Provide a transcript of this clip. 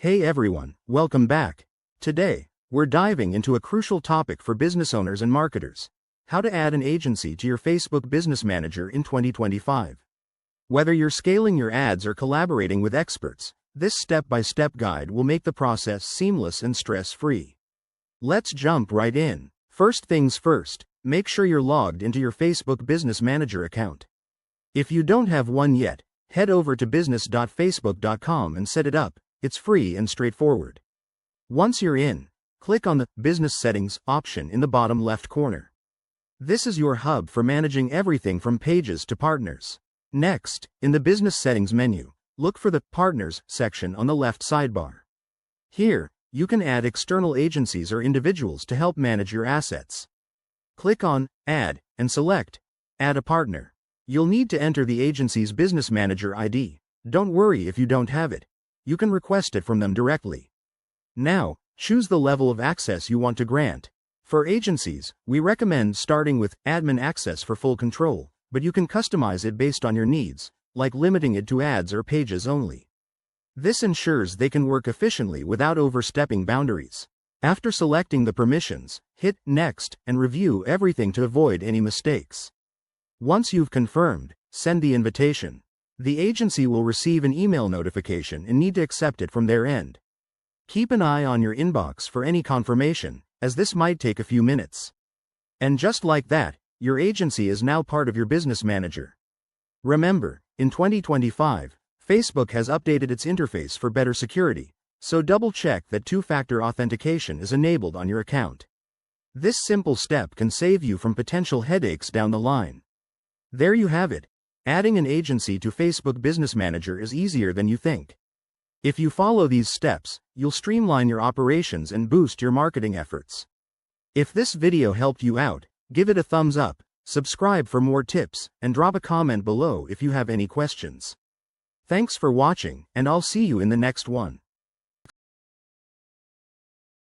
Hey everyone, welcome back. Today, we're diving into a crucial topic for business owners and marketers: how to add an agency to your Facebook Business Manager in 2025. Whether you're scaling your ads or collaborating with experts, this step-by-step guide will make the process seamless and stress-free. Let's jump right in. First things first, make sure you're logged into your Facebook Business Manager account. If you don't have one yet, head over to business.facebook.com and set it up. It's free and straightforward. Once you're in, click on the Business Settings option in the bottom left corner. This is your hub for managing everything from pages to partners. Next, in the Business Settings menu, look for the Partners section on the left sidebar. Here, you can add external agencies or individuals to help manage your assets. Click on Add and select Add a Partner. You'll need to enter the agency's Business Manager ID. Don't worry if you don't have it. You can request it from them directly. Now, choose the level of access you want to grant. For agencies, we recommend starting with admin access for full control, but you can customize it based on your needs, like limiting it to ads or pages only. This ensures they can work efficiently without overstepping boundaries. After selecting the permissions, hit Next and review everything to avoid any mistakes. Once you've confirmed, send the invitation. The agency will receive an email notification and need to accept it from their end. Keep an eye on your inbox for any confirmation, as this might take a few minutes. And just like that, your agency is now part of your business manager. Remember, in 2025, Facebook has updated its interface for better security, so double-check that two-factor authentication is enabled on your account. This simple step can save you from potential headaches down the line. There you have it. Adding an agency to Facebook Business Manager is easier than you think. If you follow these steps, you'll streamline your operations and boost your marketing efforts. If this video helped you out, give it a thumbs up, subscribe for more tips, and drop a comment below if you have any questions. Thanks for watching, and I'll see you in the next one.